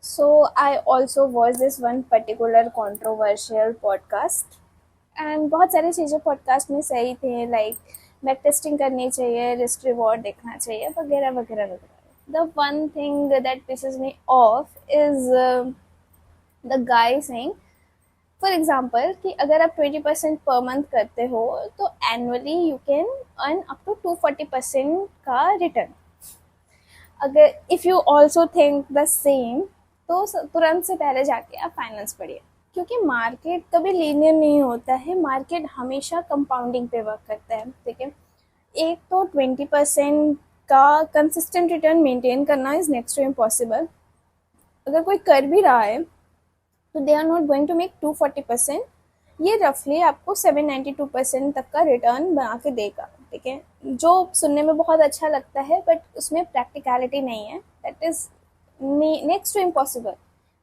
So I also watched this one particular controversial podcast and बहुत सारी चीज़ें podcast में सही थे लाइक बैक टेस्टिंग करनी चाहिए, रिस्क रिवॉर्ड देखना चाहिए वगैरह वगैरह वगैरह. The one thing that pisses me off is the guy saying for example कि अगर आप 20% पर मंथ करते हो तो annually you can earn up to 240% का रिटर्न. अगर if you also think the same तो तुरंत से पहले जाके आप फाइनेंस पढ़िए, क्योंकि मार्केट कभी लीनियर नहीं होता है. मार्केट हमेशा कंपाउंडिंग पे वर्क करता है. ठीक है, एक तो 20% का कंसिस्टेंट रिटर्न मेंटेन करना इज नेक्स्ट टू इम्पॉसिबल. अगर कोई कर भी रहा है तो they are not going to make 240%. ये रफली आपको 792% तक का रिटर्न बना के देगा. ठीक है, जो सुनने में बहुत अच्छा लगता है बट उसमें प्रैक्टिकलिटी नहीं है. That is next to impossible.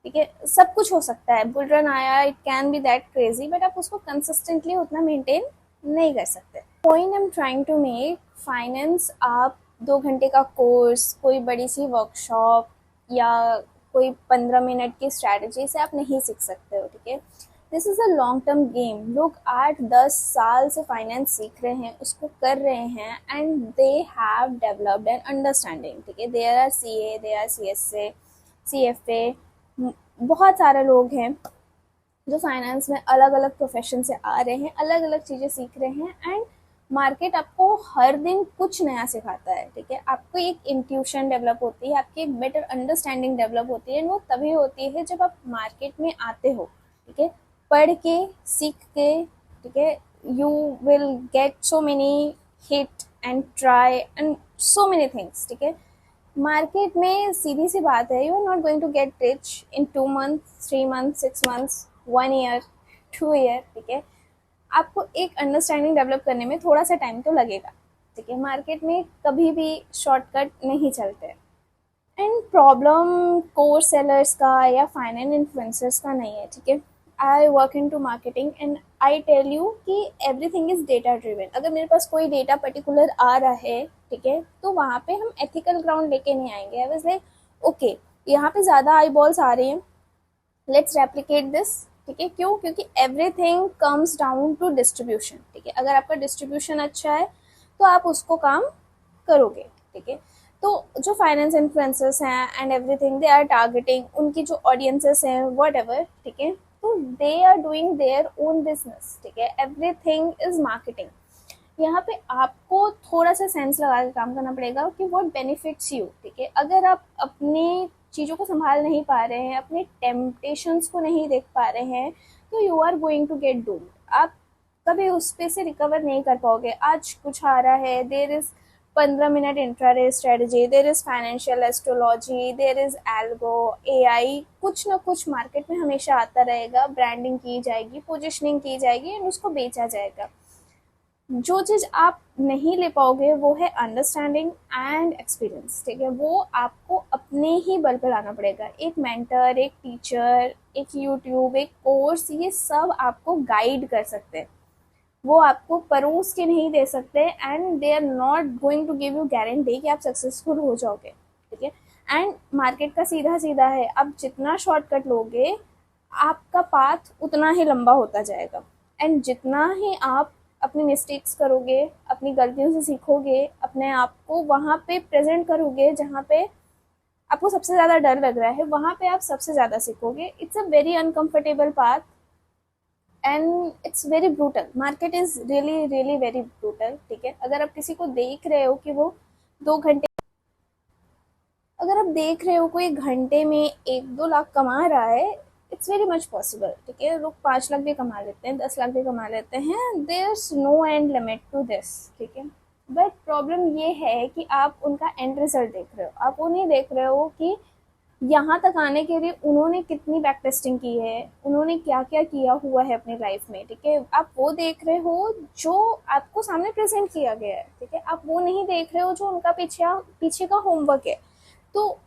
ठीक है, सब कुछ हो सकता है. बुल रन आया, it can be that crazy, but आप उसको कंसिस्टेंटली उतना मेंटेन नहीं कर सकते. Point I am trying to make, finance आप 2 घंटे का कोर्स, कोई बड़ी सी वर्कशॉप या कोई 15 मिनट की स्ट्रैटेजी से आप नहीं सीख सकते हो. ठीक है, this is a long term game. लोग 8-10 साल से फाइनेंस सीख रहे हैं, उसको कर रहे हैं and they have developed an understanding. ठीक है, there are CA, there are CSA, CFA, बहुत सारे लोग हैं जो फाइनेंस में अलग अलग प्रोफेशन से आ रहे हैं, अलग अलग चीज़ें सीख रहे हैं. एंड मार्केट आपको हर दिन कुछ नया सिखाता है. ठीक है, आपको एक इंट्यूशन डेवलप होती है, आपकी एक बेटर अंडरस्टैंडिंग डेवलप होती है. वो तभी होती है जब आप मार्केट में आते हो. ठीक है, पढ़ के, सीख के. ठीक है, you will get so many hit and try and so many things. ठीक है, मार्केट में सीधी सी बात है, you are not going to get rich in 2 months, 3 months, 6 months, 1 year, 2 year. ठीक है, आपको एक अंडरस्टैंडिंग डेवलप करने में थोड़ा सा टाइम तो लगेगा. ठीक है, मार्केट में कभी भी शॉर्टकट नहीं चलते. एंड प्रॉब्लम कोर्स सेलर्स का या फाइनेंस इन्फ्लुएंसर्स का नहीं है. ठीक है, I work in to marketing and I tell you कि एवरीथिंग इज डेटा ड्रिवन. अगर मेरे पास कोई डेटा पर्टिकुलर आ रहा है, ठीक है, तो वहाँ पे हम एथिकल ग्राउंड लेके नहीं आएंगे. आई वाज लाइक ओके, यहाँ पे ज़्यादा आई बॉल्स आ रही हैं, लेट्स रेप्लिकेट दिस. ठीक है, क्यों? क्योंकि everything comes down to distribution. ठीक है, अगर आपका डिस्ट्रीब्यूशन अच्छा है तो आप उसको काम करोगे. ठीक है, तो जो फाइनेंस इन्फ्लुएंसर्स हैं and everything they are targeting, उनकी जो ऑडियंसेस हैं वट एवर, ठीक है, तो they are doing their own business. ठीक है, एवरीथिंग इज मार्केटिंग. यहाँ पे आपको थोड़ा सा सेंस लगा के काम करना पड़ेगा कि व्हाट बेनिफिट्स यू. ठीक है, अगर आप अपनी चीज़ों को संभाल नहीं पा रहे हैं, अपने टेम्पटेशंस को नहीं देख पा रहे हैं, तो you are going to get doomed. आप कभी उस पे से रिकवर नहीं कर पाओगे. आज कुछ आ रहा है, there is 15 minute intraday strategy, there is financial astrology, there is algo, AI, कुछ ना कुछ मार्केट में हमेशा आता रहेगा. ब्रांडिंग की जाएगी, पोजिशनिंग की जाएगी एंड उसको बेचा जाएगा. जो चीज़ आप नहीं ले पाओगे वो है अंडरस्टैंडिंग एंड एक्सपीरियंस. ठीक है, वो आपको अपने ही बल पर लाना पड़ेगा. एक मेंटर, एक टीचर, एक यूट्यूब, एक कोर्स, ये सब आपको गाइड कर सकते हैं. वो आपको परोस के नहीं दे सकते and they are not going to give you guarantee कि आप सक्सेसफुल हो जाओगे. ठीक है, एंड मार्केट का सीधा सीधा है, आप जितना शॉर्टकट लोगे आपका पाथ उतना ही लंबा होता जाएगा. एंड जितना ही आप अपनी मिस्टेक्स करोगे, अपनी गलतियों से सीखोगे, अपने आप को वहाँ पे प्रेजेंट करोगे जहाँ पे आपको सबसे ज़्यादा डर लग रहा है, वहाँ पे आप सबसे ज़्यादा सीखोगे. It's a very uncomfortable path and it's very brutal. Market is really really very brutal. ठीक है, अगर आप किसी को देख रहे हो कि वो 2 घंटे, अगर आप देख रहे हो कोई घंटे में 1-2 लाख कमा रहा है, इट्स वेरी मच पॉसिबल. ठीक है, लोग 5 लाख भी कमा लेते हैं, 10 लाख भी कमा लेते हैं. There is no end limit to this. ठीक है, बट प्रॉब्लम ये है कि आप उनका एंड रिजल्ट देख रहे हो. आप वो नहीं देख रहे हो कि यहाँ तक आने के लिए उन्होंने कितनी बैक टेस्टिंग की है, उन्होंने क्या क्या किया हुआ है अपनी लाइफ में. ठीक है, आप वो देख रहे हो जो आपको सामने प्रेजेंट किया गया है. ठीक है, आप वो नहीं देख रहे हो जो उनका पीछे का होमवर्क है. तो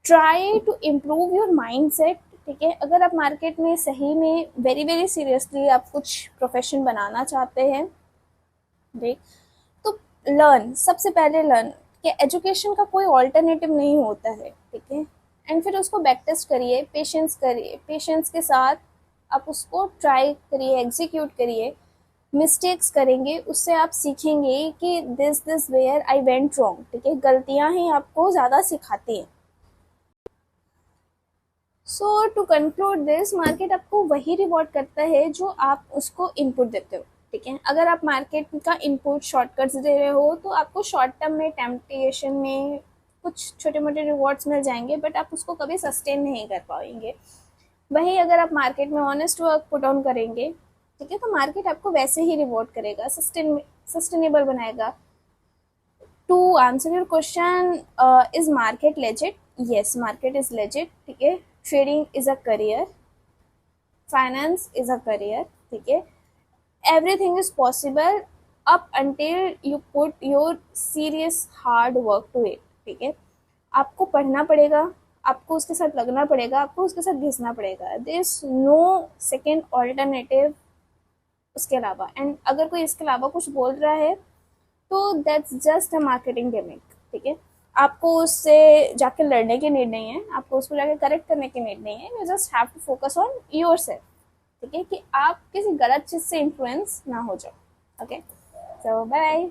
try to improve your mind set. ठीक है, अगर आप मार्केट में सही में वेरी वेरी सीरियसली आप कुछ प्रोफेशन बनाना चाहते हैं, देख, तो लर्न, सबसे पहले लर्न कि एजुकेशन का कोई ऑल्टरनेटिव नहीं होता है. ठीक है, एंड फिर उसको बैक टेस्ट करिए, पेशेंस के साथ आप उसको ट्राई करिए, एग्जीक्यूट करिए। मिस्टेक्स करेंगे, उससे आप सीखेंगे कि this where I went wrong. ठीक है, गलतियां ही आपको ज़्यादा सिखाती हैं। So to conclude this, market आपको वही रिवॉर्ड करता है जो आप उसको इनपुट देते हो। ठीक है, अगर आप मार्केट का इनपुट शॉर्टकट्स दे रहे हो तो आपको शॉर्ट टर्म में टेम्पटेशन में कुछ छोटे मोटे रिवॉर्ड्स मिल जाएंगे, बट आप उसको कभी सस्टेन नहीं कर पाएंगे। वही अगर आप मार्केट में ऑनेस्ट वर्क पुट ऑन करेंगे, ठीक है, तो मार्केट आपको वैसे ही रिवॉर्ड करेगा, सस्टेनेबल बनाएगा। To answer your question, is market legit? yes, market is legit. ठीक है, trading is a career, finance is a career. ठीक है, everything is possible up until you put your serious hard work to it. ठीक है, आपको पढ़ना पड़ेगा, आपको उसके साथ लगना पड़ेगा, आपको उसके साथ घिसना पड़ेगा। There is no second alternative उसके अलावा। एंड अगर कोई इसके अलावा कुछ बोल रहा है तो that's just a marketing gimmick. ठीक है, आपको उससे जाके लड़ने की नीड नहीं है, आपको उसको जाके करेक्ट करने की नीड नहीं है। You just have to focus on yourself. ठीक है, कि आप किसी गलत चीज़ से इन्फ्लुएंस ना हो जाओ। ओके, सो बाय।